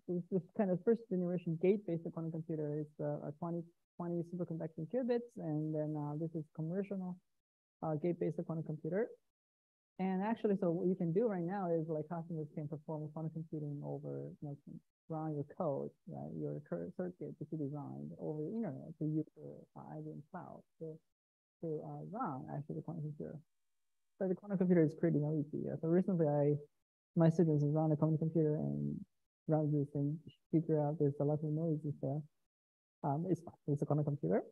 this kind of first generation gate-based quantum computer is a 20 superconducting qubits, and then this is commercial gate-based quantum computer. And actually, so what you can do right now is like customers can perform quantum computing over, run your code, right? Your circuit that you designed over the internet to use the IBM cloud to run actually the quantum computer. So the quantum computer is pretty noisy. So recently, my students run a quantum computer and run this and figure out there's a lot of noises there. It's fine. It's a quantum computer.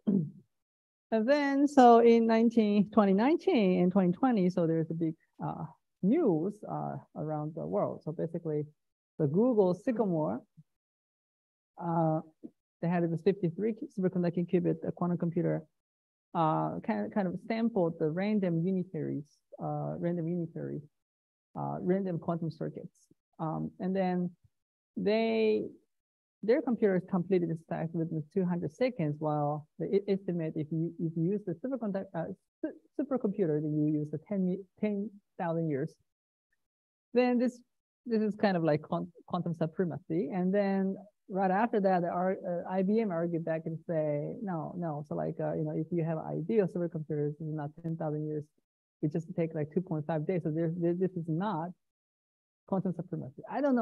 And then, so in 2019 and 2020, so there's a big news around the world. So basically, the Google Sycamore, they had this 53 superconducting qubit quantum computer, kind of sampled the random quantum circuits. And then their computers completed this task within 200 seconds, while the estimate if you use the supercomputer, then you use the 10,000 years. Then this is kind of like quantum supremacy. And then right after that, IBM argued back and say, no. So like, if you have ideal supercomputers, it's not 10,000 years. It just take like 2.5 days. So this is not quantum supremacy. I don't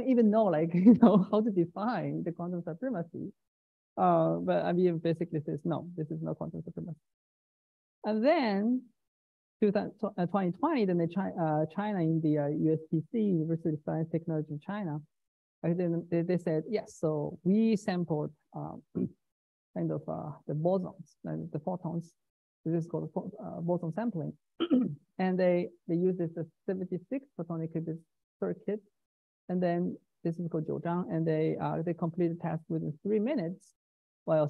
even know like, how to define the quantum supremacy. But IBM basically says, no, this is not quantum supremacy. And then 2020, then China in the USTC, University of Science Technology in China, they said, yes, so we sampled kind of the bosons and the photons. This is called boson sampling. And they use this 76 photonic qubit circuit. And then this is called Jiuzhang, and they completed the task within 3 minutes, while a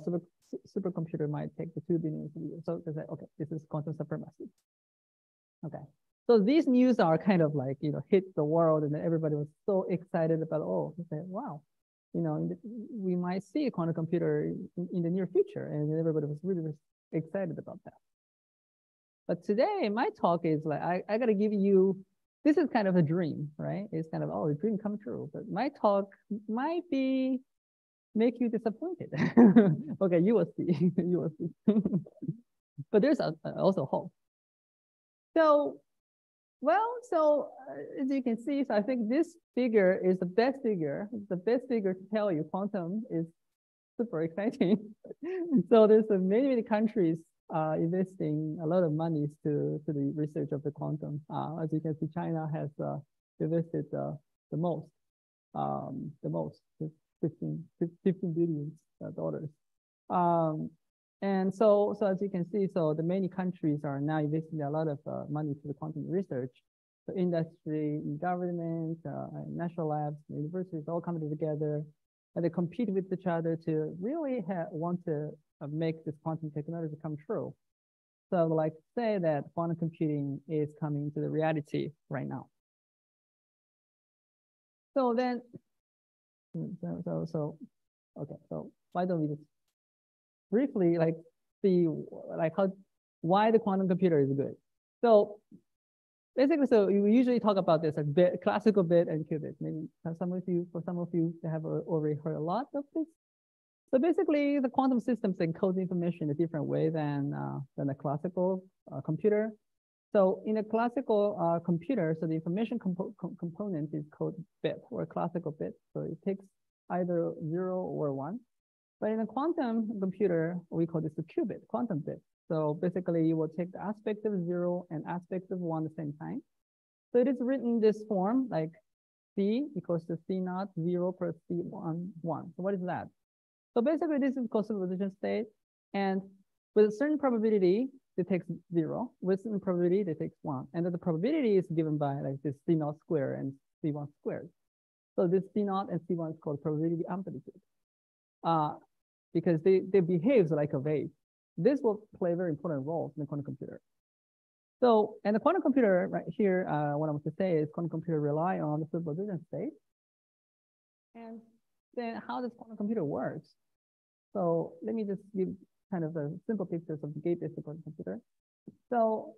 supercomputer might take the 2 billion years. So they said, okay, this is quantum supremacy. Okay. So these news are kind of like, hit the world, and everybody was so excited about, oh, they said, wow, we might see a quantum computer in the near future. And everybody was really excited about that. But today, my talk is like, I got to give you, this is kind of a dream, right? It's kind of, oh, a dream come true. But my talk might make you disappointed. Okay, you will see, you will see. But there's also hope. So, as you can see, so I think this figure is the best figure. It's the best figure to tell you quantum is super exciting. So there's many countries investing a lot of money to the research of the quantum. As you can see, China has invested the most, 15 billion dollars. And so as you can see, so the many countries are now investing a lot of money to the quantum research. So industry, government, national labs, universities all coming together, and they compete with each other to really want to make this quantum technology come true. So I would like to say that quantum computing is coming to the reality right now. So then, okay, so why don't we just briefly see why the quantum computer is good. So basically, so we usually talk about this like classical bit and qubit. Maybe for some of you have already heard a lot of this. So basically, the quantum systems encode information in a different way than a classical computer. So in a classical computer, so the information component is called bit or a classical bit. So it takes either 0 or 1. But in a quantum computer, we call this a qubit, quantum bit. So basically, you will take the aspect of 0 and aspect of 1 at the same time. So it is written in this form, like C equals to C0, 0 plus C1, 1. So what is that? So basically, this is called superposition state. And with a certain probability, it takes 0. With a certain probability, it takes 1. And then the probability is given by like this C0 squared and C1 squared. So this C0 and C1 is called probability amplitude. Because they behave like a wave. This will play very important roles in the quantum computer. So, and the quantum computer right here, what I want to say is quantum computer rely on the superposition state. And then how does quantum computer works? So let me just give kind of the simple pictures of the gate-based quantum computer. So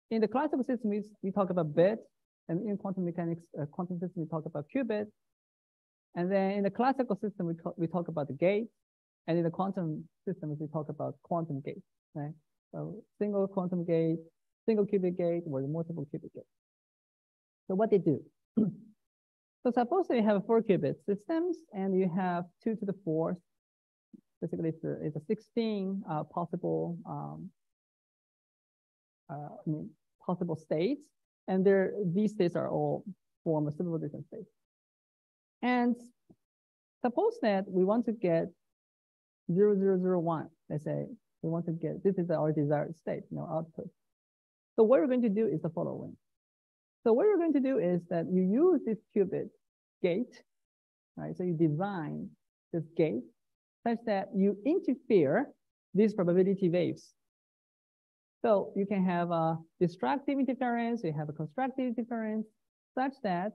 in the classical system, we talk about bit, and in quantum mechanics, quantum system, we talk about qubit. And then in the classical system, we talk about the gates. And in the quantum systems, we talk about quantum gates, right? So single quantum gate, single qubit gate, or multiple qubit gate. So what they do. So suppose you have 4 qubit systems and you have 2 to the 4th. Basically, it's a 16 possible possible states, and these states are all form a several different states. And suppose that we want to get 0001. Let's say we want to get, this is our desired state, output. So what we're going to do is the following. So what you're going to do is that you use this qubit gate, right? So you design this gate such that you interfere these probability waves. So you can have a destructive interference, you have a constructive interference, such that,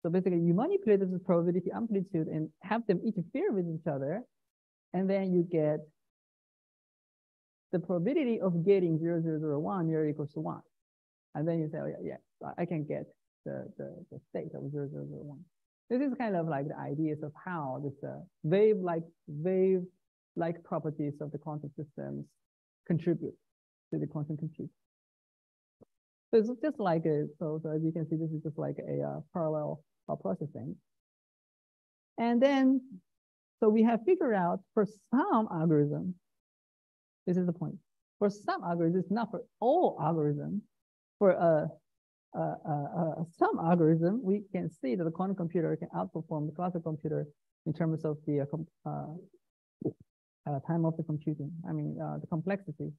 so basically you manipulate this probability amplitude and have them interfere with each other, and then you get the probability of getting 0001 nearly equals to 1. And then you say, oh yeah, I can get the state of 0001. This is kind of like the ideas of how this wave-like properties of the quantum systems contribute to the quantum compute. So it's just like so as you can see, this is just like a parallel processing. And then, so we have figured out for some algorithm, this is the point. For some algorithms, not for all algorithms, for some algorithm, we can see that the quantum computer can outperform the classical computer in terms of the time of the computing. I mean, the complexity.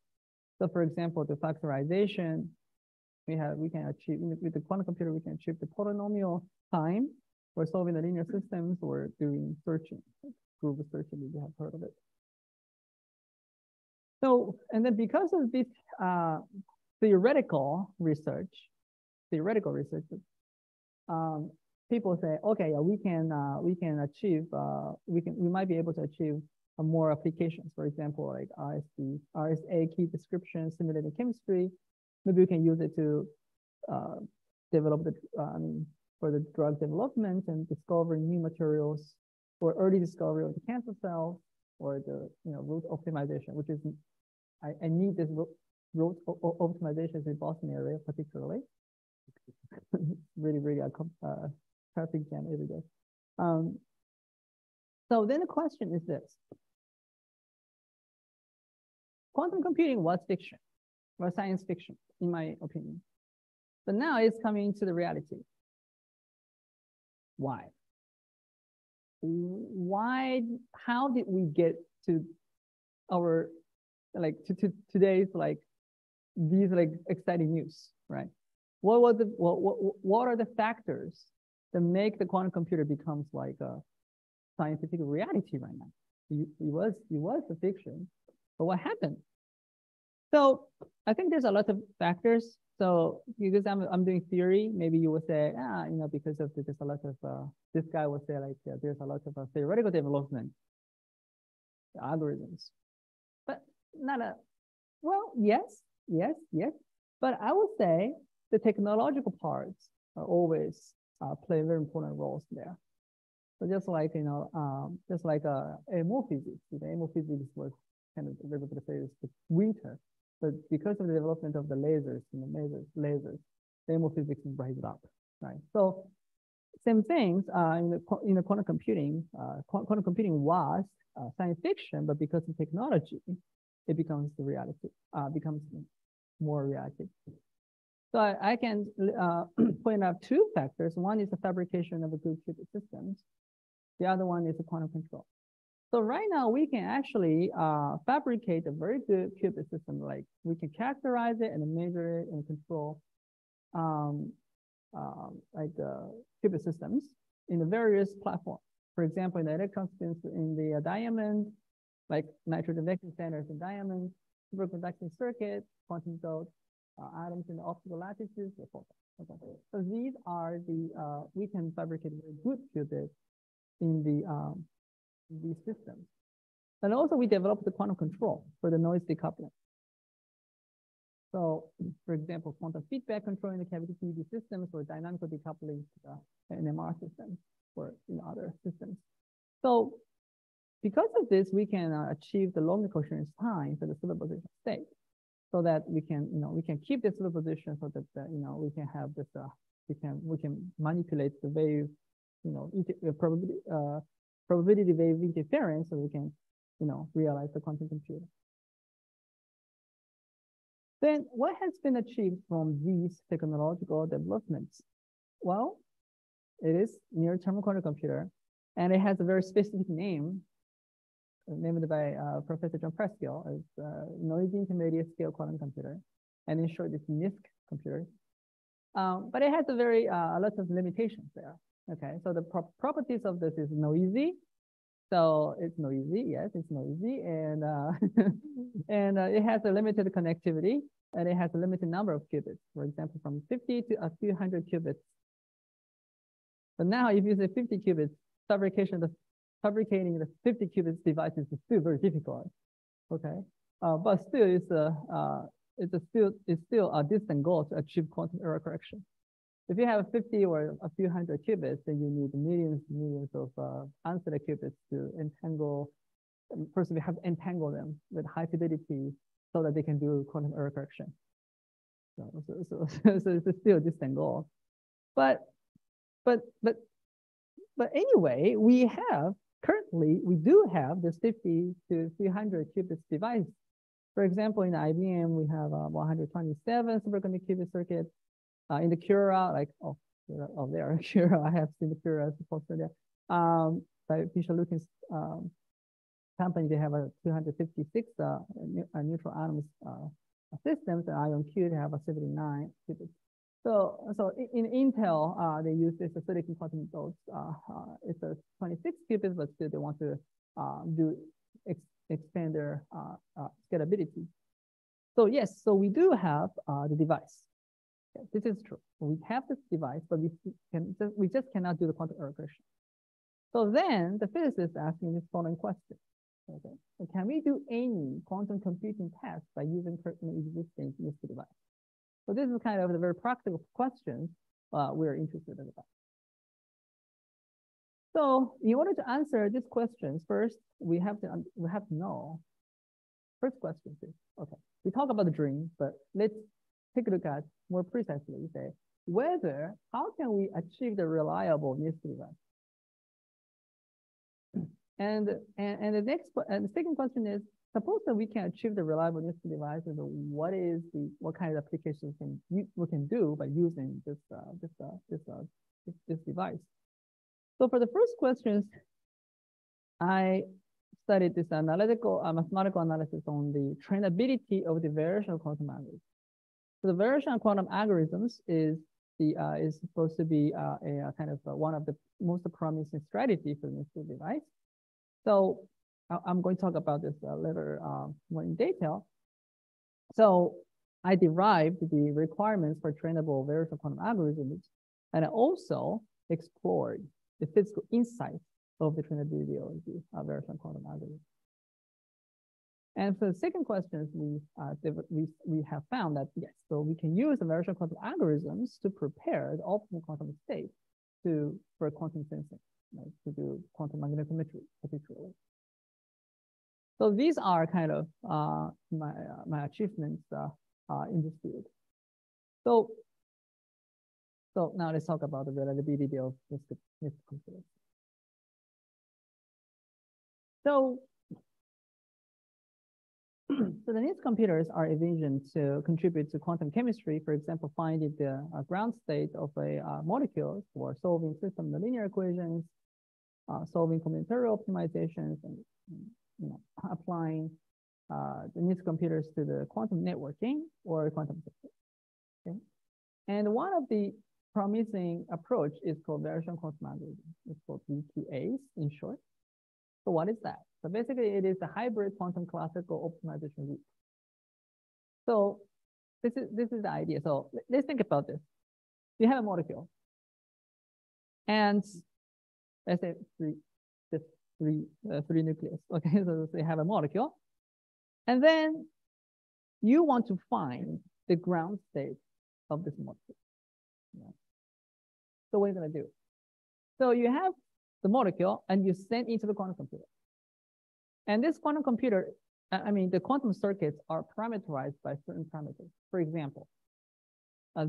So, for example, the factorization, we can achieve with the quantum computer. We can achieve the polynomial time for solving the linear systems or doing searching, group searching. If you have heard of it. So, and then because of this theoretical research, people say, okay, yeah, we might be able to achieve more applications. For example, like RSA key description, simulated chemistry. Maybe we can use it to develop for the drug development and discovering new materials, or early discovery of the cancer cells, or the root optimization, which is I need this root optimizations in Boston area particularly. really traffic jam every day. So then the question is this: quantum computing was fiction, was science fiction, in my opinion. But now it's coming to the reality. Why? How did we get to our to today's these exciting news, right? What are the factors that make the quantum computer becomes like a scientific reality right now? It was a fiction, but what happened? So I think there's a lot of factors. So because I'm doing theory, maybe you would say, because of there's a lot of this guy would say there's a lot of theoretical development, algorithms, but yes. But I would say the technological parts are always play very important roles there. So just like AMO physics, AMO physics was kind of a little bit of the winter, but because of the development of the lasers, lasers, the AMO physics is raised up, right? So same things in the quantum computing. Quantum computing was science fiction, but because of technology, it becomes the reality. Becomes more reality. So I can point out 2 factors. One is the fabrication of a good qubit systems. The other one is the quantum control. So right now we can actually fabricate a very good qubit system. Like we can characterize it and measure it and control qubit systems in the various platforms. For example, in the electron spins in the diamond, like nitrogen vector standards in diamond, superconducting circuit, quantum dot, atoms in the optical lattices, etc. So these are the we can fabricate very good qubits in these systems. And also we developed the quantum control for the noise decoupling. So for example, quantum feedback control in the cavity PED systems, or dynamical decoupling NMR systems, or other computer systems. So because of this, we can achieve the long coherence time for the superposition state, so that we can, we can keep this superposition so that, we can have this, we can manipulate the wave, probability wave interference, so we can, realize the quantum computer. Then what has been achieved from these technological developments? Well, it is near-term quantum computer, and it has a very specific name, named by Professor John Preskill as noisy intermediate scale quantum computer, and in short, it's NISQ computer. But it has a very a lot of limitations there. Okay, so the properties of this is noisy. So it's noisy, yes, it's noisy, and and it has a limited connectivity, and it has a limited number of qubits. For example, from 50 to a few hundred qubits. But now, if you say 50 qubits, fabricating the 50 qubits device is still very difficult. Okay, but still, it's still a distant goal to achieve quantum error correction. If you have 50 or a few hundred qubits, then you need millions of answered qubits to entangle. First, we have to entangle them with high fidelity so that they can do quantum error correction. So it's still a distant goal. But anyway, currently we do have this 50 to 300 qubits device. For example, in IBM, we have 127 superconducting qubit circuit. In the Cura, like, there, Cura, I have seen the Cura posted there. By Fisher Lukin's company, they have a 256 neutral atoms systems, and IonQ, they have a 79 qubits. So in Intel, they use this silicon quantum dots. It's a 26 qubits, but still they want to expand their scalability. So yes, so we do have the device. Yeah, this is true. We have this device, but we just cannot do the quantum error correction. So then the physicist asking this following question. Okay, so can we do any quantum computing task by using currently existing NISQ device? So this is kind of the very practical question we're interested in about. So in order to answer these questions, first we have to know. First question is, okay, we talk about the dream, but let's take a look at more precisely, say, how can we achieve the reliable NISQ device? And the second question is, suppose that we can achieve the reliable NISQ device, and what kind of applications we can do by using this device? So for the first questions, I studied this mathematical analysis on the trainability of the variational quantum algorithm. So the variational quantum algorithms is supposed to be a kind of one of the most promising strategy for the NISQ device. So I'm going to talk about this later more in detail. So I derived the requirements for trainable variational quantum algorithms, and I also explored the physical insights of the trainability of the variational quantum algorithm. And for the second question, we have found that yes, so we can use the variational quantum algorithms to prepare the optimal quantum state for quantum sensing, to do quantum magnetometry particularly. So these are kind of my achievements in this field. So now let's talk about the reliability of this computer. So the NISQ computers are envisioned to contribute to quantum chemistry, for example, finding the ground state of a molecule, or solving system linear equations, solving combinatorial optimizations, and applying the NISQ computers to the quantum networking or quantum system. Okay? And one of the promising approach is called variational quantum algorithm. It's called VQAs in short. So what is that? So basically, it is a hybrid quantum classical optimization loop. So this is the idea. So let's think about this. You have a molecule, and let's say three nucleus. Okay, so you have a molecule, and then you want to find the ground state of this molecule. Yeah. So what are you gonna do? So you have the molecule, and you send into the quantum computer. And this quantum computer, the quantum circuits are parameterized by certain parameters. For example,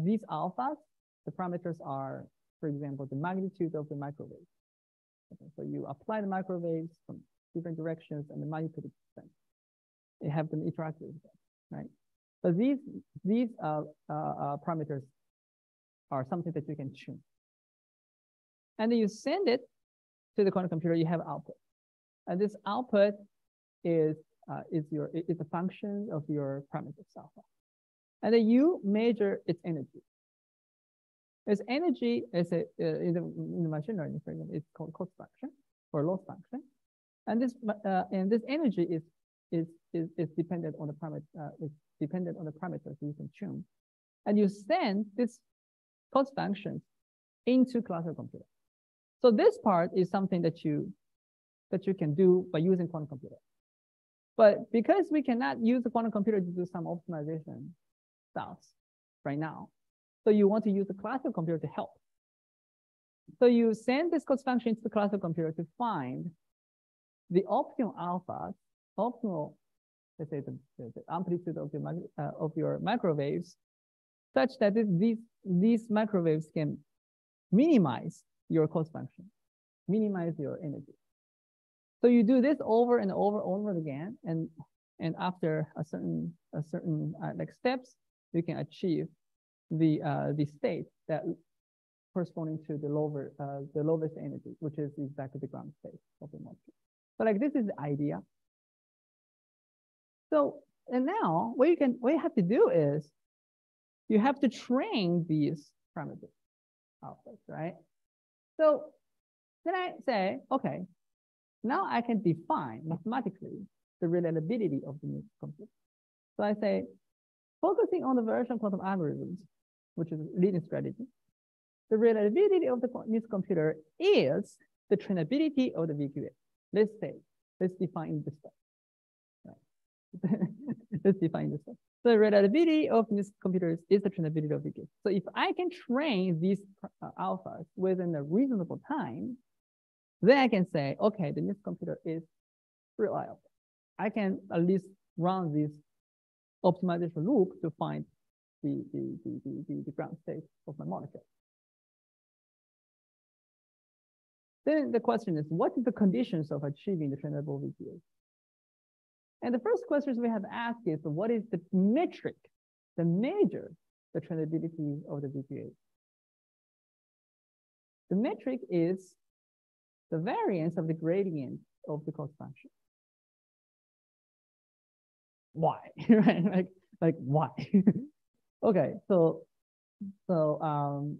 these alphas, the parameters are, for example, the magnitude of the microwaves. Okay, so you apply the microwaves from different directions and the magnitude extent. You have them interact with them, right? But these parameters are something that you can tune. And then you send it to the quantum computer, you have output. And this output is a function of your parameters alpha. And then you measure its energy. Its energy is in the machine learning, for example, it's called cost function or loss function. And this energy is dependent on the parameters you can tune. And you send this cost function into classical computer. So this part is something that you can do by using quantum computer. But because we cannot use the quantum computer to do some optimization stuff right now, so you want to use the classical computer to help. So you send this cost function to the classical computer to find the optimal alphas, optimal, let's say the amplitude of your microwaves, such that these microwaves can minimize your cost function, minimize your energy. So you do this over and over again, and after a certain like steps, you can achieve the state that corresponding to the lowest energy, which is exactly the ground state of the molecule. So like this is the idea. So and now what you have to do is you have to train these parameters alphas, right? So then I say, okay, now I can define mathematically the reliability of the NISQ computer. So I say, focusing on the variational quantum algorithms, which is a leading strategy, the reliability of the NISQ computer is the trainability of the VQA. Let's define this stuff. Right. Let's define this stuff. So the reliability of NISQ computers is the trainability of VQA. So if I can train these alphas within a reasonable time, then I can say, okay, the NISQ computer is reliable. I can at least run this optimization loop to find the ground state of my molecule. Then the question is, what is the conditions of achieving the trainable VQA? And the first questions we have asked is, what is the metric, the measure, the trainability of the VQA? The metric is the variance of the gradient of the cost function. Why? Right? Like why? Okay, so I'm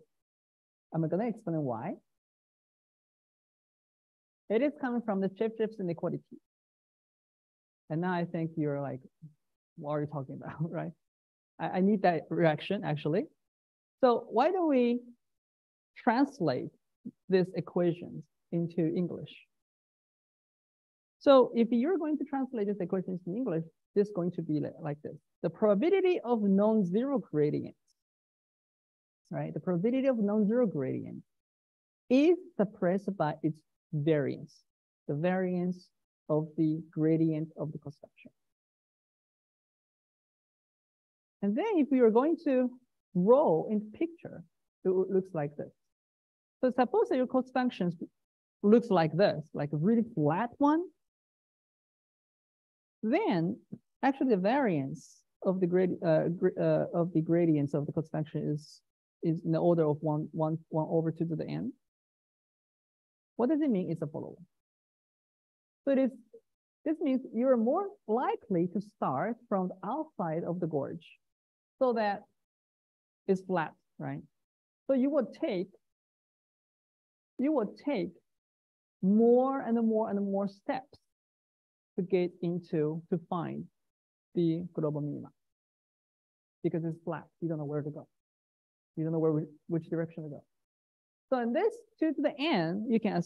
gonna explain why. It is coming from the Schiff-Gibbs inequality. And now I think you're like, what are you talking about, right? I need that reaction actually. So why don't we translate these equations into English? So if you're going to translate these equations in English, this is going to be like this. The probability of non-zero gradients, right? The probability of non-zero gradient is suppressed by its variance, the variance of the gradient of the cost function. And then if we are going to roll in picture, it looks like this. So suppose that your cost functions looks like this, like a really flat one. Then actually the variance of the gradients of the cost function is in the order of 1 over 2 to the n. What does it mean? It's the following. So this means you're more likely to start from the outside of the gorge so that it's flat, right? So you would take more and more steps to get into, to find the global minima, because it's flat. You don't know where to go. You don't know which direction to go. So in this 2 to the n, you can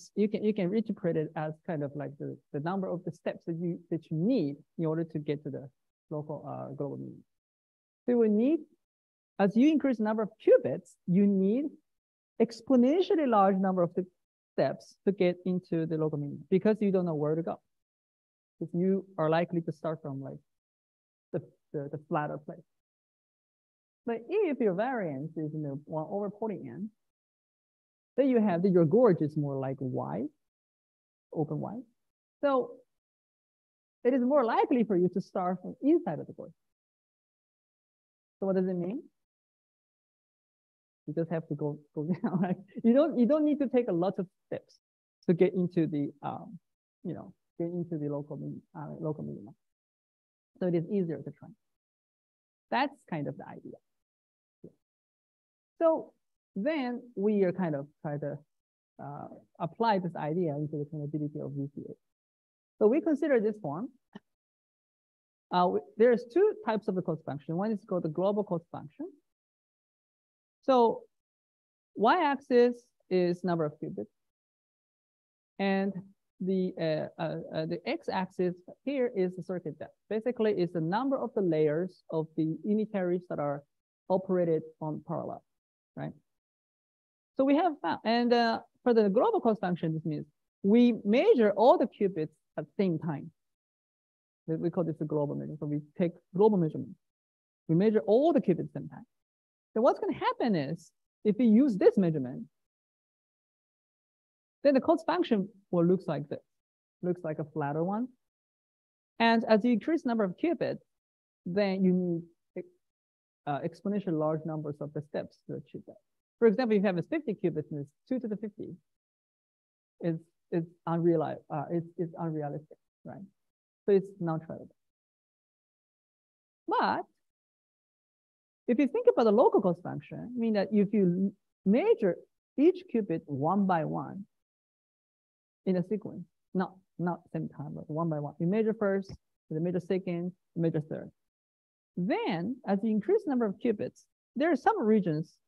interpret it as kind of like the number of the steps that you need in order to get to the local global minimum. So you will need, as you increase the number of qubits, you need exponentially large number of the steps to get into the local minimum because you don't know where to go. Because you are likely to start from like the flatter place. But if your variance is 1 over 40n, then you have that your gorge is more like Y, open Y. So it is more likely for you to start from inside of the gorge. So what does it mean? You just have to go down. Right? You don't need to take a lot of steps to get into the get into the local minimum. So it is easier to train. That's kind of the idea. Yeah. So then we are kind of try to apply this idea into the trainability of VQA. So we consider this form. There's two types of the cost function. One is called the global cost function. So y-axis is number of qubits, and the x-axis here is the circuit depth. Basically, it's the number of the layers of the unitaries that are operated on parallel, right? So we have found, and for the global cost function, this means we measure all the qubits at the same time. We call this a global measurement. So we take global measurement. We measure all the qubits at the same time. Then what's going to happen is, if we use this measurement, then the cost function will look like this. Looks like a flatter one. And as you increase the number of qubits, then you need exponentially large numbers of the steps to achieve that. For example, if you have a 50 qubits and it's 2 to the 50, it's unrealistic, right? So it's not trainable. But if you think about the local cost function, I mean that if you measure each qubit one by one in a sequence, not same time, but one by one. You measure first, you measure second, you measure third. Then, as you increase the number of qubits, there are some regions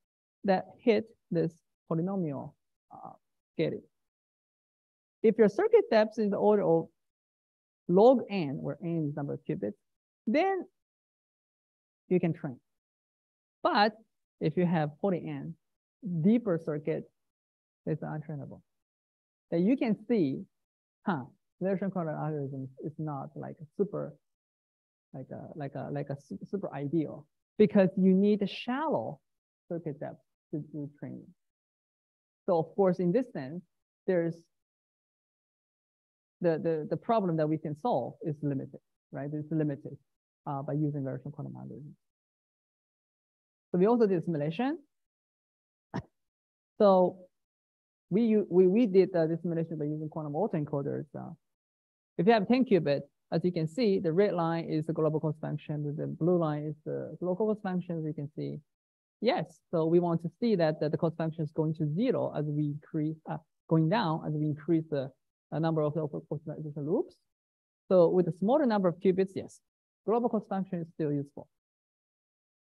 that hit this polynomial scaling. If your circuit depth is the order of log n, where n is number of qubits, then you can train. But if you have 40n, deeper circuit, it's untrainable. That you can see, variational quadratic algorithm is not like a super, super ideal, because you need a shallow circuit depth to do training. So of course, in this sense, there's the problem that we can solve is limited, right? It's limited by using variational quantum algorithms. So we also did simulation. So we did this simulation by using quantum autoencoders. If you have 10 qubits, as you can see, the red line is the global cost function, the blue line is the local cost function, as you can see. Yes, so we want to see that the cost function is going to 0 as we increase, going down as we increase the number of local optimization loops. So with a smaller number of qubits, yes, global cost function is still useful.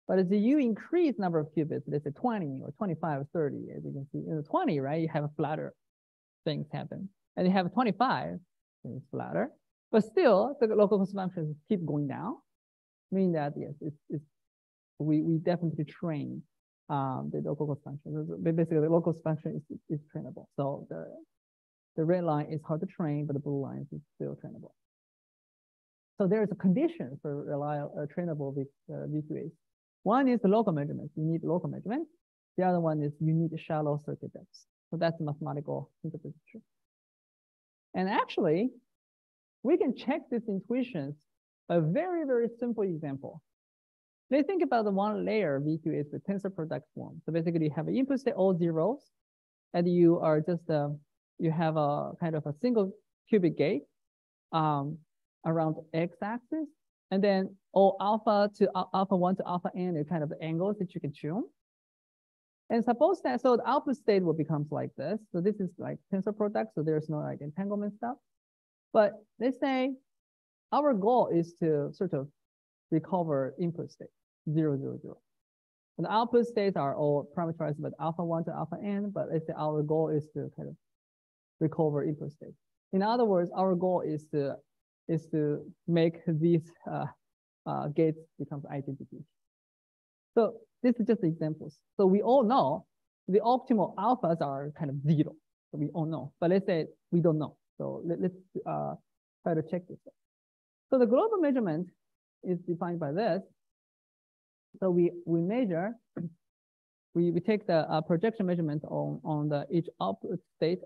But as you increase number of qubits, let's say 20 or 25 or 30, as you can see, in the 20, right, you have a flatter things happen. And you have 25, it's flatter. But still, the local cost functions keep going down, meaning that, yes, we definitely train the local cost function. Basically, the local cost function is trainable. So the red line is hard to train, but the blue line is still trainable. So there is a condition for reliable trainable VQAs. One is the local measurements. You need local measurements. The other one is you need a shallow circuit depth. So that's the mathematical interpretation. And actually, we can check these intuitions by a very, very simple example. Let's think about the one layer VQA is the Tensor-Product form. So basically, you have an input state all zeros, and you are just you have a kind of a single qubit gate around the x-axis, and then all alpha to alpha 1 to alpha n are kind of the angles that you can tune. And suppose that, so the output state will becomes like this. So this is like Tensor-Product, so there's no like entanglement stuff. But let's say our goal is to sort of recover input state 0, 0, 0. And the output states are all parameterized with alpha 1 to alpha n, but let's say our goal is to kind of recover input state. In other words, our goal is to make these gates become identity. So this is just examples. So we all know the optimal alphas are kind of 0. we all know, but let's say we don't know. So let's try to check this. So the global measurement is defined by this. So we measure, we take the projection measurement on the each output state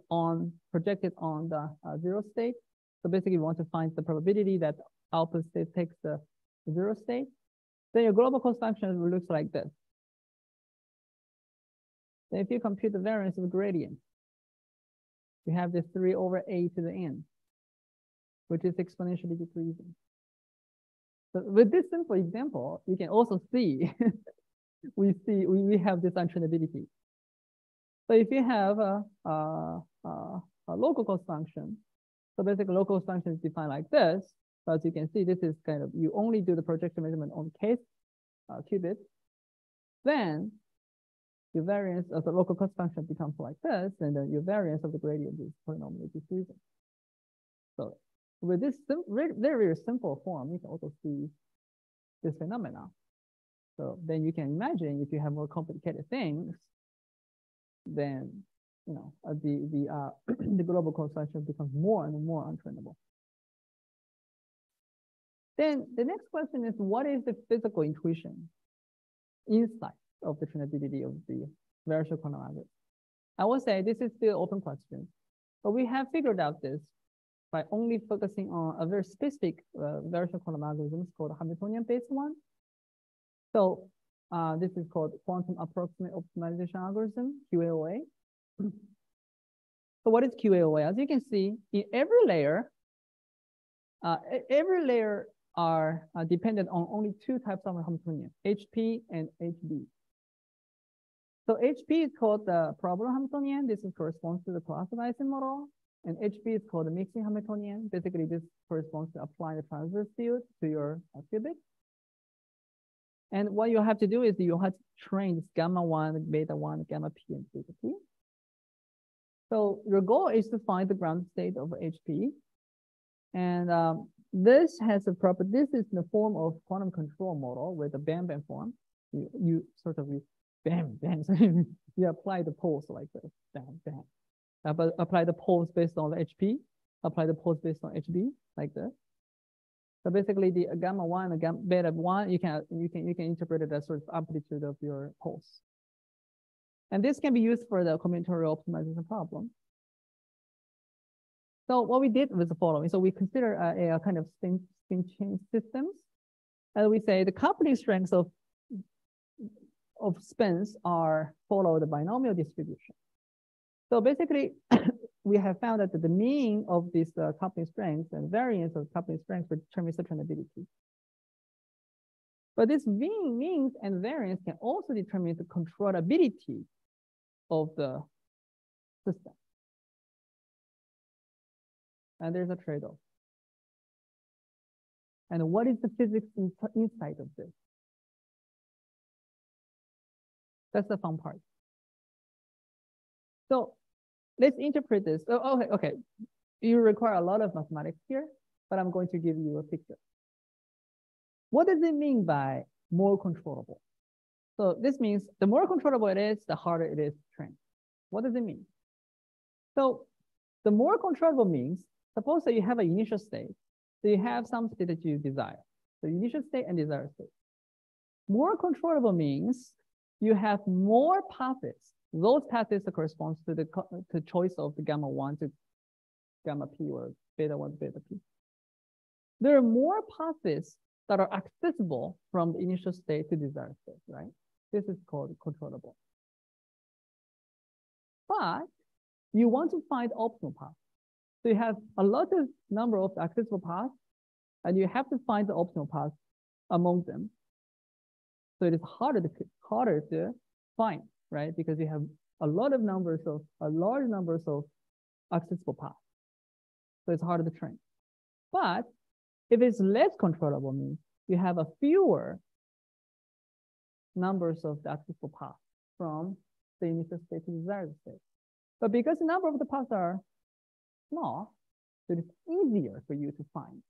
projected on the 0 state. So basically, we want to find the probability that output state takes the 0 state. Then your global cost function looks like this. Then if you compute the variance of the gradient, you have this 3 over a to the n, which is exponentially decreasing. So with this simple example, you can also see we have this untrainability. So if you have a local cost function, so basically local cost function is defined like this. So as you can see, this is kind of, you only do the projection measurement on case qubit, then your variance of the local cost function becomes like this, and then your variance of the gradient is polynomially decreasing. So with this very, very simple form, you can also see this phenomenon. So then you can imagine if you have more complicated things, then you know the global cost function becomes more and more untrainable. Then the next question is, what is the physical intuition, insight of the trainability of the variational quantum algorithm? I will say this is still open question, but we have figured out this by only focusing on a very specific variational quantum algorithm called the Hamiltonian-based one. So this is called quantum approximate optimization algorithm, QAOA. So what is QAOA? As you can see, in every layer are dependent on only 2 types of Hamiltonian, HP and HB. So HP is called the probable Hamiltonian. This corresponds to the classical Ising model. And HB is called the mixing Hamiltonian. Basically, this corresponds to applying the transverse field to your qubit. And what you have to do is you have to train this gamma 1, beta 1, gamma p, and beta p. So your goal is to find the ground state of HP. And this has a proper, this is in the form of quantum control model with a bam-bam form. You sort of bam, bam. So you apply the pulse like this, bam, bam. But apply the pulse based on the HP, apply the pulse based on HB like this. So basically the gamma 1 and gamma beta 1, you can interpret it as sort of amplitude of your pulse. And this can be used for the combinatorial optimization problem. So what we did was the following. So we consider a kind of spin change systems. And we say the coupling strengths of spins are follow the binomial distribution. So basically, we have found that the mean of these coupling strengths and variance of coupling strengths determines the trainability. But this means and variance can also determine the controllability of the system. And there's a trade-off. And what is the physics inside of this? That's the fun part. So let's interpret this. Oh, okay. You require a lot of mathematics here, but I'm going to give you a picture. What does it mean by more controllable? So this means the more controllable it is, the harder it is to train. What does it mean? So the more controllable means, suppose that you have an initial state. So you have some state that you desire. So initial state and desired state. More controllable means you have more paths. Those paths correspond to the choice of the gamma 1 to gamma p or beta 1 to beta p. There are more paths that are accessible from the initial state to desired state, right? This is called controllable. But you want to find optimal path. So you have a lot of number of accessible paths, and you have to find the optimal path among them. So it is harder to find, right? Because you have a large numbers of accessible paths. So it's harder to train. But if it's less controllable, means you have a fewer numbers of the accessible paths from the initial state to the desired state. But because the number of the paths are small, so it's easier for you to find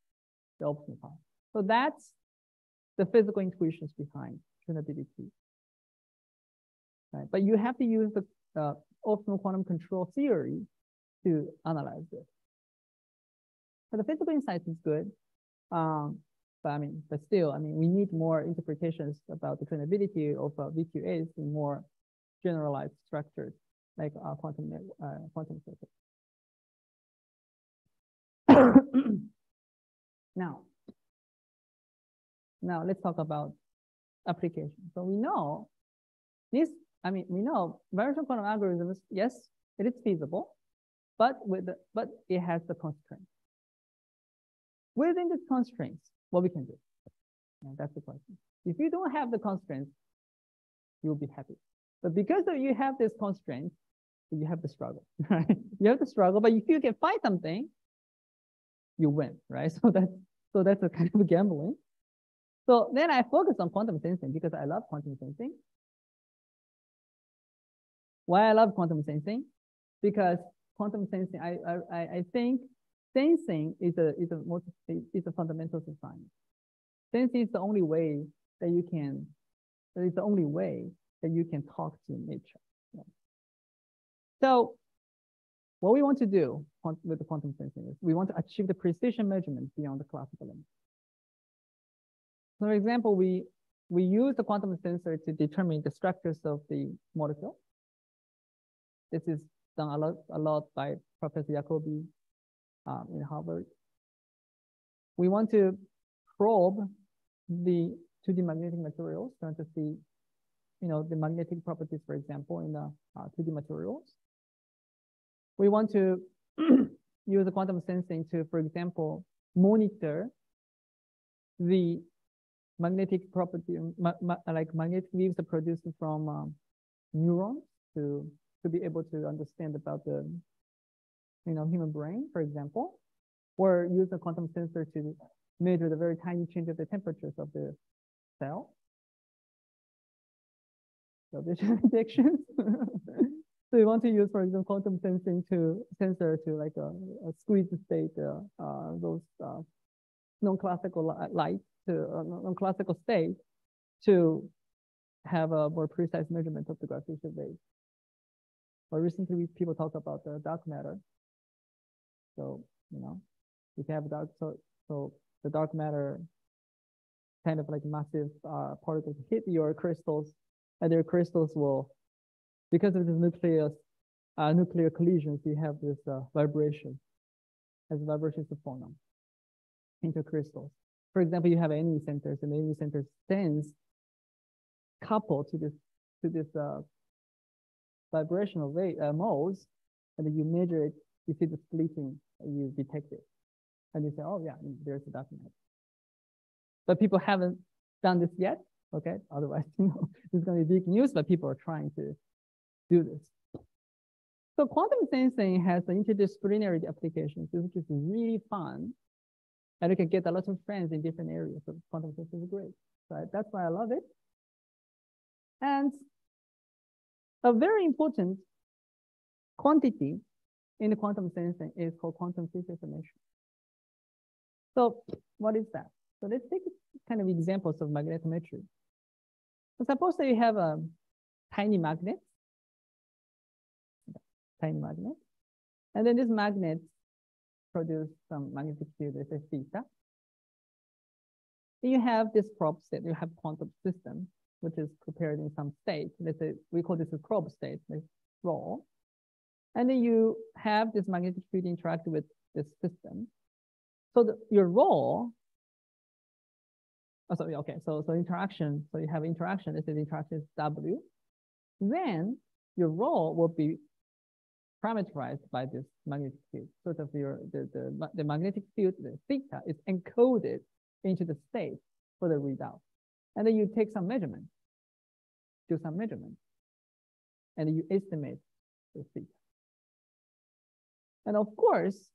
the optimal path. So that's the physical intuitions behind trainability. Right? But you have to use the optimal quantum control theory to analyze this. So the physical insight is good. But still, we need more interpretations about the trainability of VQAs in more generalized structures like quantum circuits. Now let's talk about application. So we know this. We know variational quantum algorithms. Yes, it is feasible, but it has the constraints. Within the constraints, what we can do? And that's the question. If you don't have the constraints, you'll be happy. But because you have this constraint, you have to struggle, right? You have to struggle, but if you can find something, you win, right? So that's a kind of gambling. So then I focus on quantum sensing because I love quantum sensing. Why I love quantum sensing? Because quantum sensing, I think sensing is a fundamental to science. Sensing is the only way that you can. That is the only way that you can talk to nature. Yeah. So what we want to do with the quantum sensing is we want to achieve the precision measurement beyond the classical limit. So for example, we use the quantum sensor to determine the structures of the molecule. This is done a lot by Professor Jacobi in Harvard. We want to probe the 2D magnetic materials, trying to see, the magnetic properties, for example, in the 2D materials. We want to use the quantum sensing to, for example, monitor the magnetic property, like magnetic waves are produced from neurons to be able to understand about the, human brain, for example, or use a quantum sensor to measure the very tiny change of the temperatures of the cell. So vision detections. So we want to use, for example, quantum sensing sensor to like a squeeze state, those non-classical light to non-classical state to have a more precise measurement of the gravitational wave. Or recently, people talk about the dark matter. So you can have so the dark matter kind of like massive particles hit your crystals, and their crystals will, because of the nuclear collisions, you have this vibration as vibrations of phonon into crystals. For example, you have NE centers, and the NE center stands coupled to this vibrational modes, and then you measure it, you see the splitting, you detect it, and you say, oh yeah, there's a dark matter. But people haven't done this yet, okay? Otherwise, this is going to be big news, but people are trying to do this. So quantum sensing has an interdisciplinary applications, which is really fun. And you can get a lot of friends in different areas. So quantum sensing is great. So that's why I love it. And a very important quantity in the quantum sensing is called quantum phase information. So what is that? So let's take kind of examples of magnetometry. So suppose that you have a tiny magnet, and then this magnet produce some magnetic field, let's say theta. Then you have this probe state, you have quantum system, which is prepared in some state. Let's say we call this a probe state, like rho. And then you have this magnetic field interact with this system. So your rho, so interaction, so you have interaction, let's say the interaction is W. Then your rho will be parameterized by this magnetic field. Sort of the magnetic field, the theta, is encoded into the state for the readout. And then you take some measurement, do some measurement, and you estimate the theta. And of course,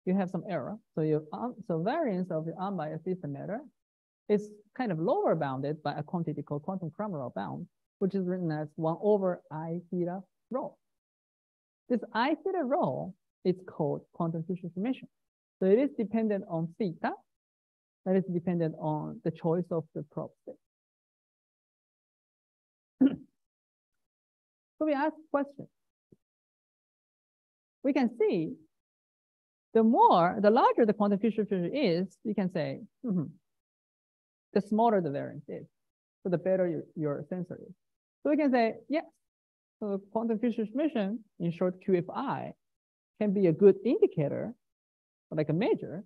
you have some error. So variance of the unbiased estimator is kind of lower bounded by a quantity called quantum Kramerov bound, which is written as 1 over I theta rho. This I theta rho is called quantum phase information. So it is dependent on theta, that is dependent on the choice of the probe state. So we ask questions. we can see the larger the quantum feature is, you can say, the smaller the variance is. So the better your sensor is. So we can say, yes, so quantum feature distribution, in short, QFI, can be a good indicator, like a measure,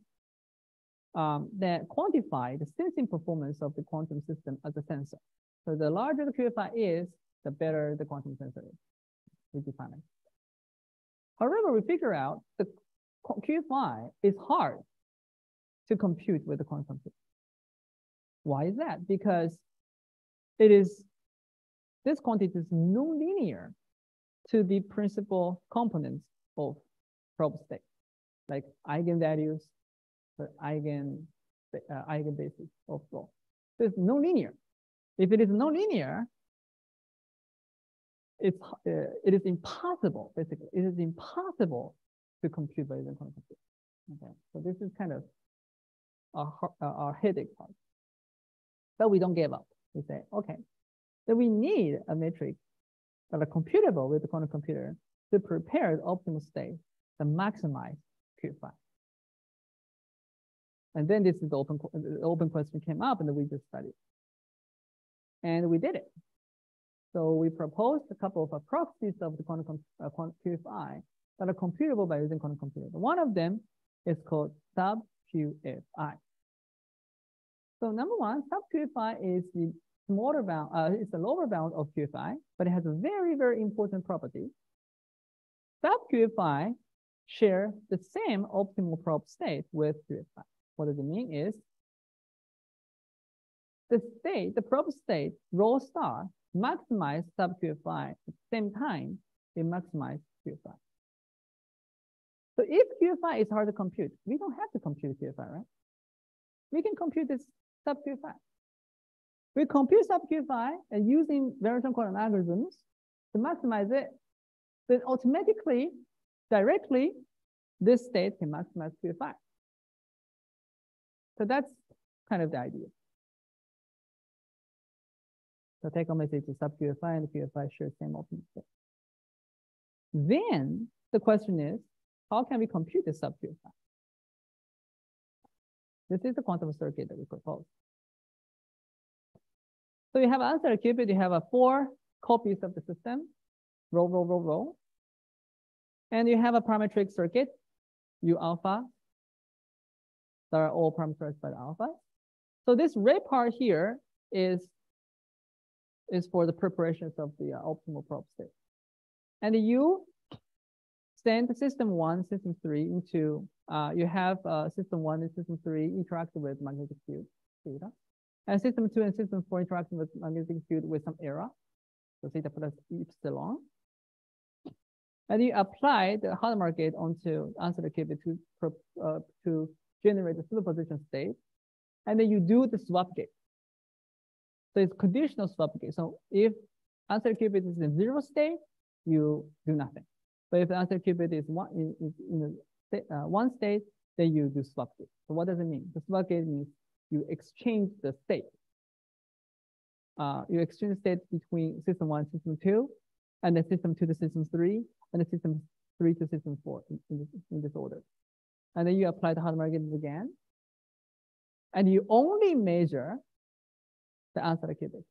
that quantify the sensing performance of the quantum system as a sensor. So the larger the QFI is, the better the quantum sensor is. We define it. However, we figure out the QFI is hard to compute with the quantum system. Why is that? Because this quantity is nonlinear to the principal components of probe state, like eigenvalues, the eigenbasis of flow. So it's nonlinear. If it is nonlinear, it is impossible, basically. It is impossible to compute by the quantum computer. Okay, so this is kind of our headache part. But we don't give up. We say, okay, then we need a metric that are computable with the quantum computer to prepare the optimal state to maximize QFI. And then this is the open question came up, and then we just studied. And we did it. So we proposed a couple of proxies of the quantum QFI that are computable by using quantum computer. One of them is called sub-QFI. So number one, sub-QFI is the smaller bound, it's the lower bound of QFI, but it has a very, very important property. Sub-QFI share the same optimal probe state with QFI. What does it mean is the probe state, rho star, maximize sub-QFI at the same time it maximizes QFI. So if QFI is hard to compute, we don't have to compute QFI, right? We can compute this sub-QFI. We compute sub-QFI and using variational quantum algorithms to maximize it, then automatically, directly, this state can maximize QFI. So that's kind of the idea. So take home message is sub-QFI and QFI share same optimal state. Then the question is, how can we compute the sub-QFI? This is the quantum circuit that we propose. So you have answer Qubit, you have 4 copies of the system, rho. And you have a parametric circuit, U alpha, that are all parameterized by the alpha. So this red part here is for the preparations of the optimal probe state. And you send system 1, system 3 into, you have system 1 and system 3 interacting with magnetic field theta. And system 2 and system 4 interacting with magnetic field with some error. So theta plus epsilon. And you apply the Hadamard gate onto answer the Qubit to generate the superposition state. And then you do the swap gate. So it's conditional swap gate. So if answer Qubit is in 0 state, you do nothing. But if the answer Qubit is in one state, then you do swap gate. So what does it mean? The swap gate means you exchange the state. You exchange the state between system 1 and system 2, and then system 2 to system 3, and then system 3 to system 4 in this order. And then you apply the Hadamard gate again, and you only measure the answer Qubit.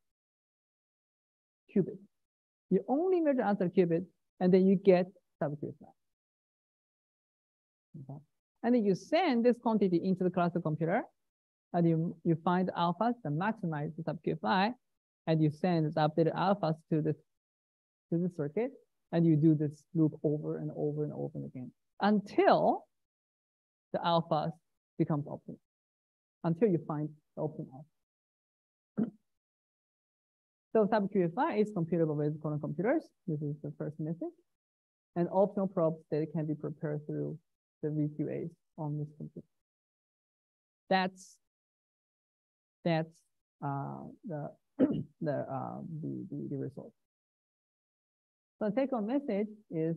You only measure answer Qubit, and then you get sub-QFI. Okay. And then you send this quantity into the classical computer, and you find alphas that maximize the sub-QFI, and you send the updated alphas to the circuit, and you do this loop over and over and over again until the alphas becomes optimal, until you find the optimal alpha. So sub-QFI is computable with quantum computers. This is the first message. And optimal probe state can be prepared through the VQAs on this computer. That's the result. So the take-home message is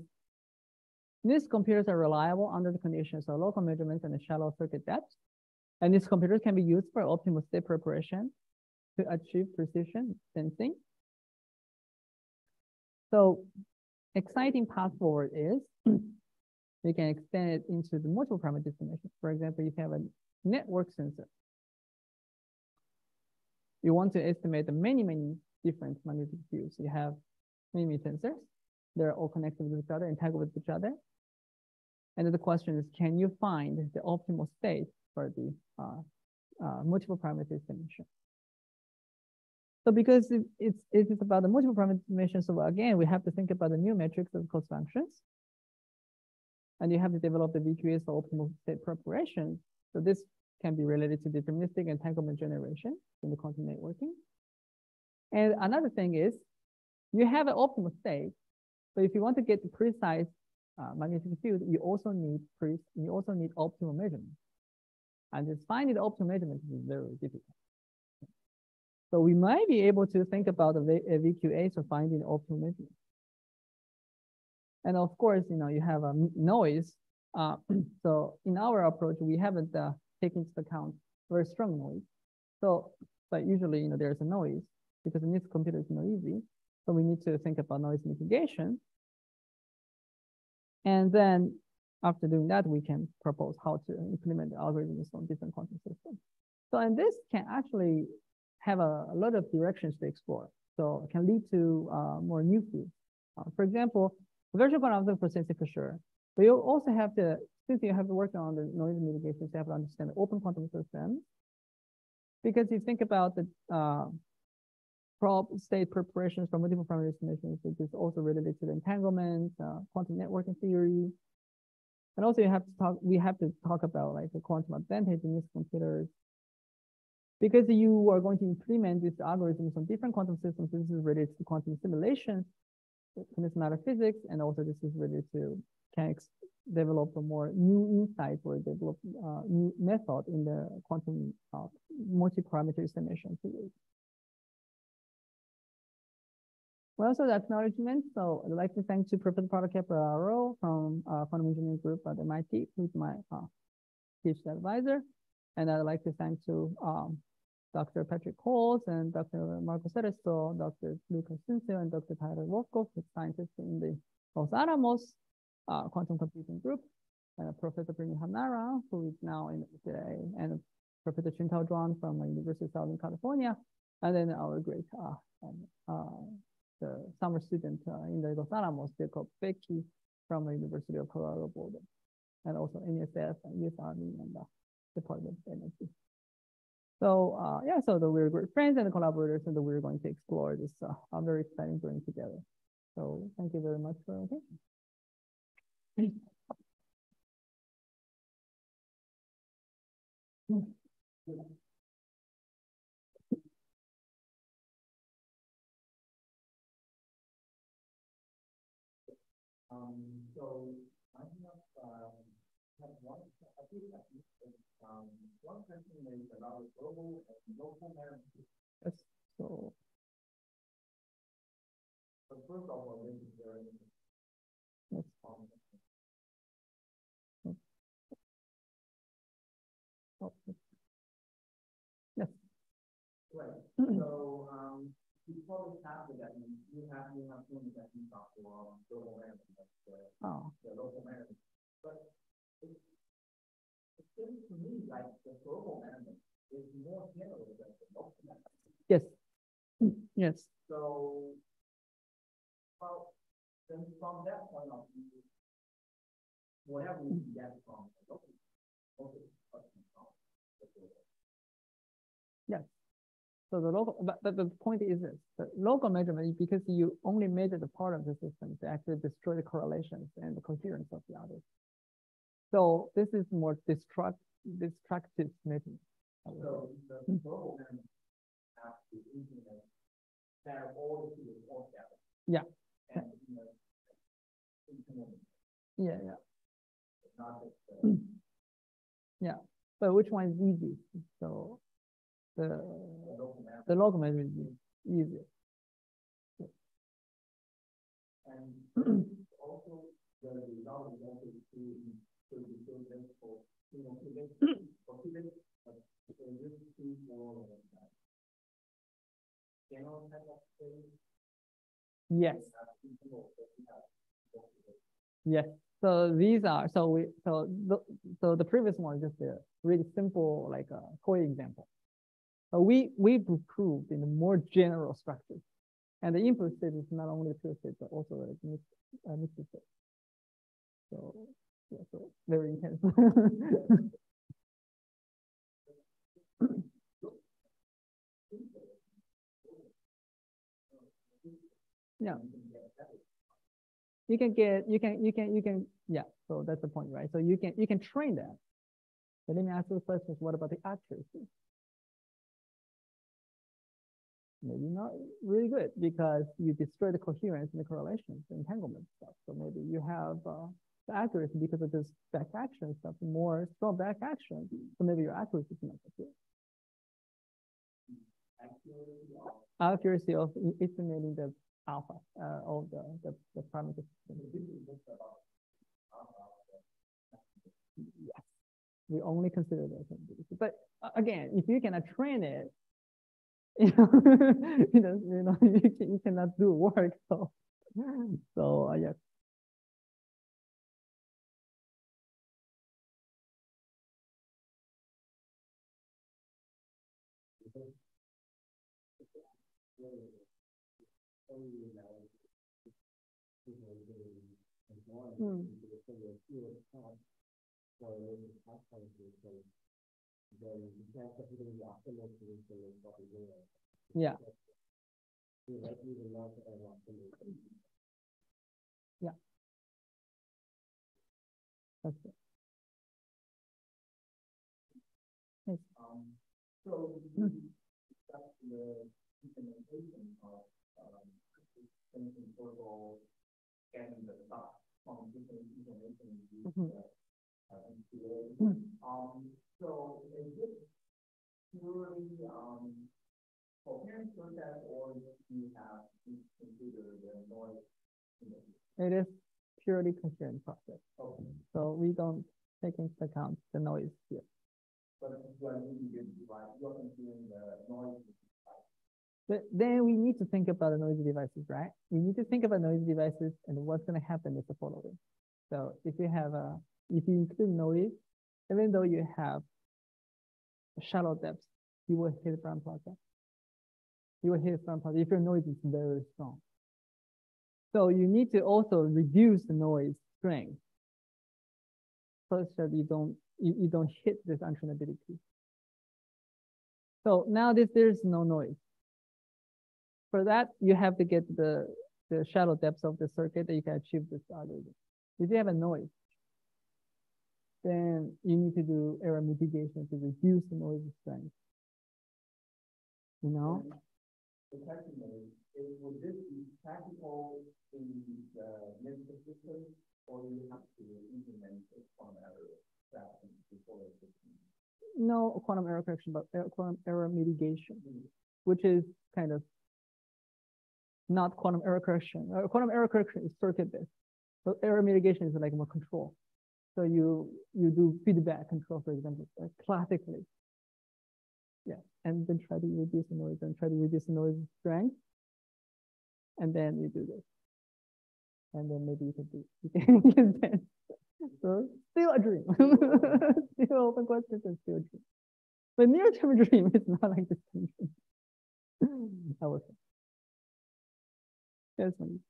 these computers are reliable under the conditions of local measurements and the shallow circuit depth. And these computers can be used for optimal state preparation to achieve precision sensing. So exciting path forward is we can extend it into the multiple parameter estimation. For example, if you have a network sensor, you want to estimate the many different magnetic fields. You have many sensors. They're all connected with each other, entangled with each other. And then the question is, can you find the optimal state for the multiple parameter estimation? So because it is about the multiple parameter estimation, so again, we have to think about the new metrics of cost functions. And you have to develop the VQAs for optimal state preparation. So this can be related to deterministic entanglement generation in the quantum networking. And another thing is, you have an optimal state, but if you want to get the precise magnetic field, you also need optimal measurement. And just finding the optimal measurement is very difficult. So we might be able to think about a VQA for finding optimal measurement. And of course, you have a noise. So in our approach, we haven't taken into account very strong noise. So, but usually, there's a noise because in this computer is not easy. So we need to think about noise mitigation. And then after doing that, we can propose how to implement the algorithms on different quantum systems. So, and this can actually have a lot of directions to explore. So it can lead to more new fields. For example, virtual quantum processing for sure. But you also have to, since you have to work on the noise mitigation, you have to understand the open quantum systems. Because you think about the state preparations from multiple parameter estimations, which is also related to the entanglement, quantum networking theory. And also we have to talk about like the quantum advantage in these computers. Because you are going to implement these algorithms on different quantum systems, this is related to quantum simulation, condensed matter physics, and also this is related to can develop a more new insights or develop new method in the quantum multi-parameter estimation theory. Well, so the acknowledgement. So I'd like to thank to Professor Dr.Akira from Quantum Engineering Group at MIT, who's my PhD advisor. And I'd like to thank to Dr. Patrick Coles and Dr. Marco Seresto, Dr. Lucas Cincio, and Dr. Tyler Wolfkopf, scientists in the Los Alamos Quantum Computing Group, and Professor Brini Hanara, who is now in today, and Professor Chintao Zhuang from the University of Southern California, and then our great the summer student in the Los Alamos, they're called Becky from the University of Colorado Boulder, and also NSF and US Army and Department of Energy. So yeah, so we're great friends and collaborators, and we're going to explore this very exciting journey together. So thank you very much for your attention. So I have one question is about global and local measurement. Yes. So first of all, this is very yes. Oh. Yes. Right. So you probably have that you have things that you talk for global measurement, the local measurement. But it seems to me like the global measurement is more general than the local measurement. Yes. Yes. So, well, then from that point of view, whatever we can get from the local, yes. So the local, but the point is this: the local measurement, because you only measure the part of the system, to actually destroy the correlations and the coherence of the others. So this is more destructive measurement. So the global measurement has to implement that all the fields all together. Yeah. And yeah. Not just yeah. But which one is easy? So the local measurement is easier. And also the result is also to be so for general type of thing. Yes. Yes. So these are, so the previous one is just a really simple, like a toy example. But we proved in the more general structures. And the input state is not only pure state, but also like mixed state. So, yeah, so very intense. Yeah. You can, yeah, so that's the point, right? So you can train that. But let me ask you the question, what about the accuracy? Maybe not really good because you destroy the coherence and the correlations, the entanglement stuff. So maybe you have the accuracy because of this back action stuff, more strong back action. So maybe your accuracy is not good. Accuracy of estimating the alpha of the parameter system. Yes, we only consider that. But again, if you cannot train it, you cannot do work. So yes. Yeah. Yeah. That's it. Yes. So that's the implementation of protocol getting the stuff from different information. So is it purely coherent process, or do you have to consider the noise? It is purely coherent process. Okay. So we don't take into account the noise here. But when you you're considering the noise. But then we need to think about the noisy devices, right? We need to think about noisy devices, and what's going to happen is the following. So if you include noise, even though you have shallow depths, you will hit ground plaza. You will hit ground plaza if your noise is very strong. So you need to also reduce the noise strength such that you don't hit this untrainability. So now there's no noise. For that, you have to get the shallow depths of the circuit that you can achieve this algorithm. If you have a noise, then you need to do error mitigation to reduce the noise strength. You know? The question is would this be practical in the NISQ system, or you have to implement a quantum error correction before the system? No quantum error correction, but quantum error mitigation, which is kind of not quantum error correction. Quantum error correction is circuit-based. So error mitigation is like more control. So you do feedback control, for example, classically. Yeah, and then try to reduce the noise and try to reduce the noise strength. And then you do this. And then maybe you can do So still a dream. Still open questions and still a dream. But near-term dream is not like this dream. I would say. Yes, please.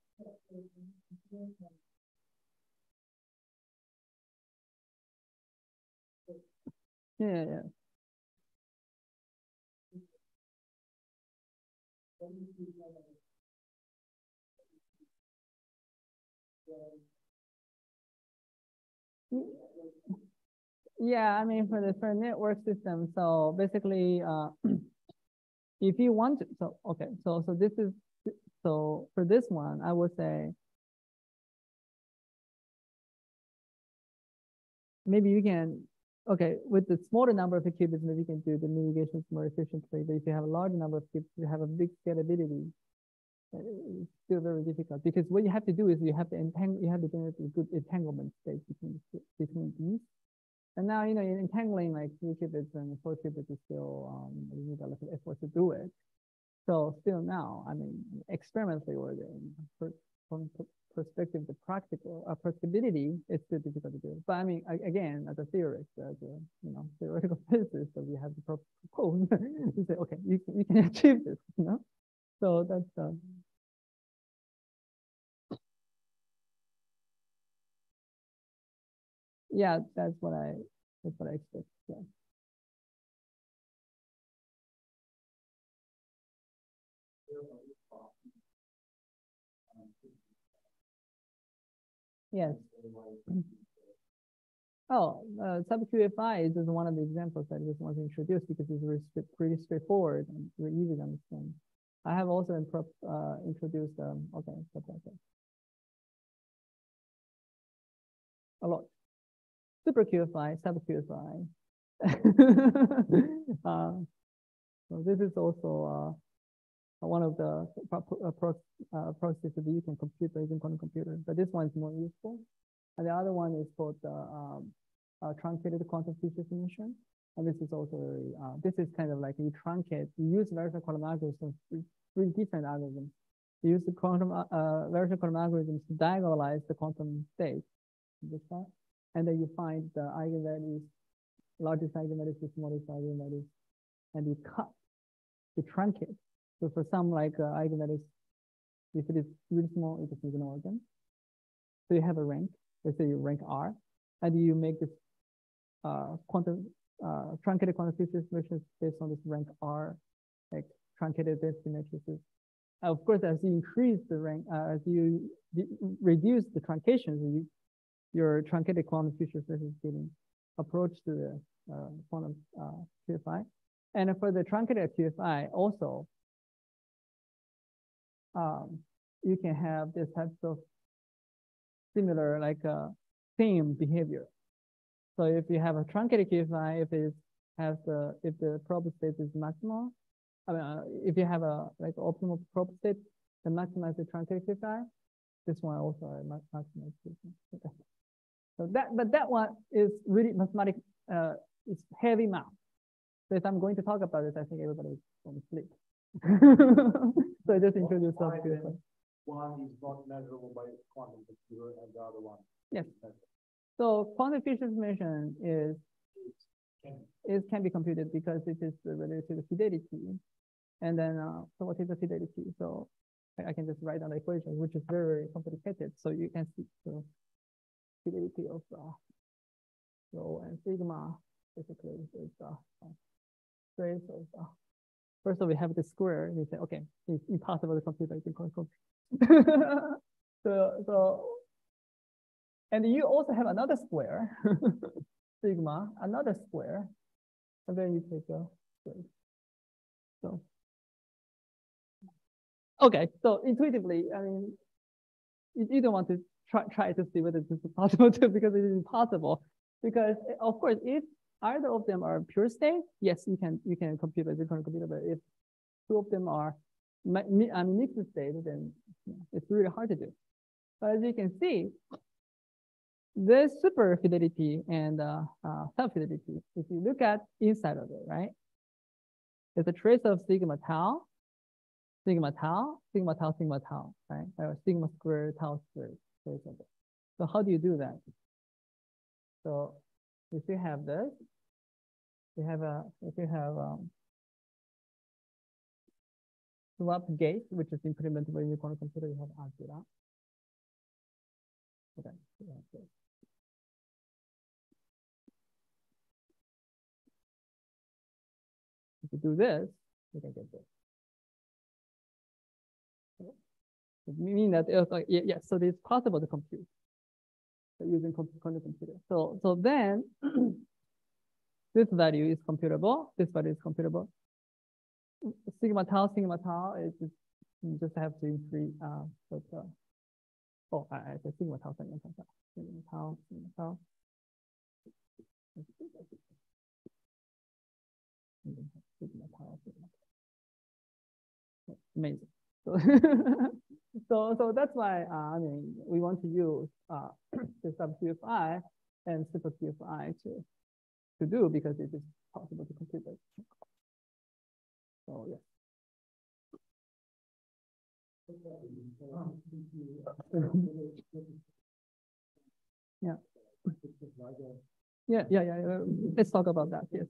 Yeah. Yeah, I mean, for network system, so basically, if you want to, so this is, so for this one, I would say, maybe you can, with the smaller number of qubits, maybe you can do the mitigations more efficiently. But if you have a large number of qubits, you have a big scalability. It's still very difficult because what you have to do is you have to generate a good entanglement state between these. And now, in entangling like 3 qubits and 4 qubits is still, you need a lot of effort to do it. So still now, I mean, experimentally or from perspective, the practical practicability, it's still difficult to do. But I mean, again, as a theorist, as a theoretical physicist, so we have to propose to say, okay, you can achieve this, So that's yeah, that's what I expect. Yeah. Yes. Oh, sub-QFI is just one of the examples that I just want to introduce because it's pretty straightforward and very easy to understand. I have also introduced, okay, a lot. Super QFI, sub-QFI. So this is also one of the proxies that you can compute using quantum computer, but this one is more useful. And the other one is called truncated quantum feature simulation. And this is also, this is kind of like you truncate, you use variational quantum algorithms, three different algorithms. You use the quantum variational quantum algorithms to diagonalize the quantum state, and then you find the eigenvalues, largest eigenvalues to smallest eigenvalues, and you cut, you truncate. So for some like eigenvalues, if it is really small, you just ignore them. So you have a rank. Let's say you rank R, and you make this quantum truncated quantum feature matrices based on this rank R, like truncated density matrices. Of course, as you increase the rank, as you reduce the truncations, your truncated quantum feature space is getting approach to the quantum QFI. And for the truncated QFI, also, you can have this types of similar like same behavior. So if you have a truncated QFI, if the probe state is maximal, I mean, if you have a like optimal probe state, then maximize the truncated QFI. This one also maximize. Okay. So that one is really mathematics. It's heavy math. So if I'm going to talk about it, I think everybody is going to sleep. So I just introduce some QFI. One is not measurable by quantum computer, and the other one. Yes. So quantum feature estimation can be computed because it is related to the fidelity. And then, so what is the fidelity? So I can just write down the equation, which is very, very complicated. So you can see the fidelity of rho and sigma. Basically, is trace of first of all, we have the square. We say, okay, it's impossible to compute it in quantum. So, and you also have another square, sigma, another square, and then you take a square. So, okay, so intuitively, I mean, you don't want to try to see whether this is possible too, because it is impossible. Because of course, if either of them are pure state, yes, you can compute it with a computer. But if two of them are mixed state, then it's really hard to do. But as you can see, there's super fidelity and sub fidelity. If you look at inside of it, right? There's a trace of sigma tau, sigma tau, sigma tau, sigma tau, right? Or sigma squared, tau squared. So how do you do that? So if you have this, if you have swap gate, which is implementable in your quantum computer, you have alpha. Okay. If you do this, you can get this. Meaning that it's like, yes, so it's possible to compute using quantum computer. So then this value is computable. This value is computable. Sigma tau is just, you just have to increase. I said sigma tau. Amazing. So that's why I mean we want to use the sub QFI and super QFI to do, because it is possible to compute it. So yeah. Yeah. Yeah. Let's talk about that. Yes.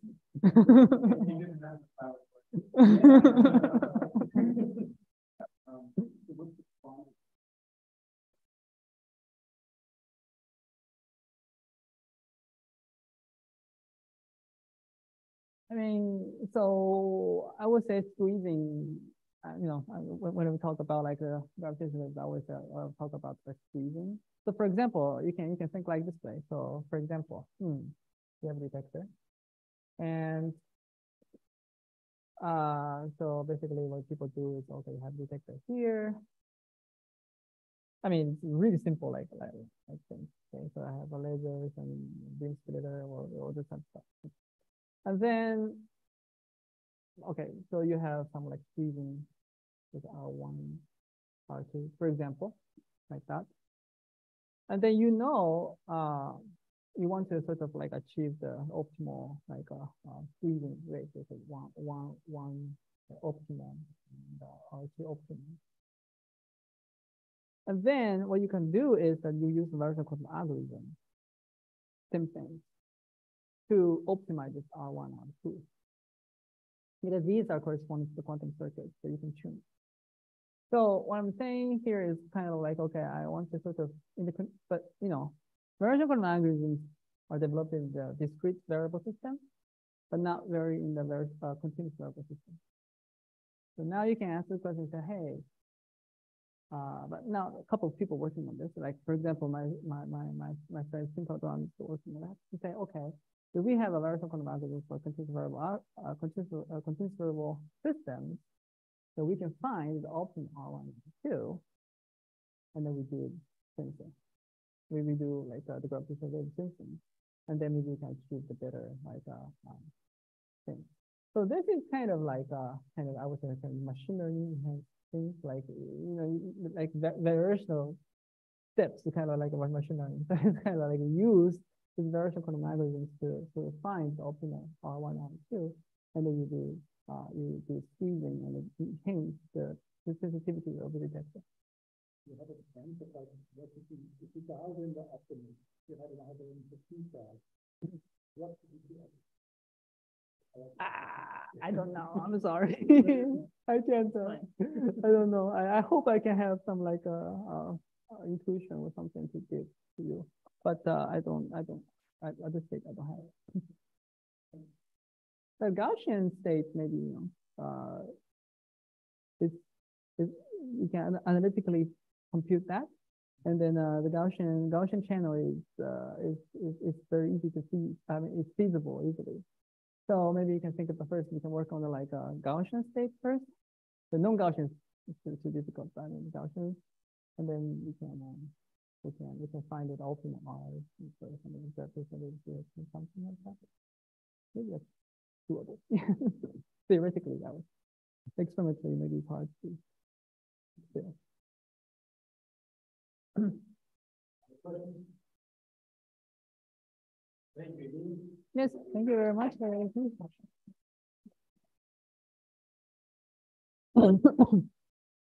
I mean, so I would say squeezing. When we talk about like gravitational, I always talk about the squeezing. So for example, you can think like this way. So for example, you have a detector, and so basically what people do is, okay, you have a detector here. I mean, it's really simple, like things. Okay, so I have a lasers and beam splitter or this kind of stuff. And then, okay, so you have some like squeezing with R1, R2, for example, like that. And then you want to sort of like achieve the optimal like squeezing rate, so one optimum and R2 optimum. And then what you can do is that you use the variational quantum algorithm, same thing, to optimize this R1, R2. Because these are corresponding to the quantum circuits that you can tune. So what I'm saying here is kind of like, okay, I want to sort of, but variational quantum algorithms are developed in the discrete variable system, but not very in the very continuous variable system. So now you can answer the question and say, hey, but now a couple of people working on this, like for example, my friend Simple is working on that. You say, okay, do we have a variational quantum algorithm for continuous variable systems? So we can find the optimum R1 and R2, and then we do sensing. We do like the gravitational wave sensing, and then we can achieve the better like thing. So this is kind of like I would say kind of machine learning things, like like variational steps to kind of like about machine learning. So it's kind of like use these variational quantum algorithms to find the optimal R1 and R2, and then you do squeezing and it change the sensitivity of the detector. You have a sense of like what if you dial in the optimum, you have an algorithm for feedback. What should you do? I don't know. I'm sorry. I can't. I don't know. I hope I can have some like intuition or something to give to you, but I don't. At this stage, I don't have it. The Gaussian state, maybe you can analytically compute that, and then the Gaussian channel is very easy to see. I mean, it's feasible easily. So maybe you can think of the first. We can work on the like Gaussian state first. The non-Gaussian is too difficult. I mean, Gaussian, and then we can find it optimal R for something like that. Maybe that's doable. Theoretically, that was. Experimentally, maybe it's hard to do. Thank you. Yes, thank you very much for your question.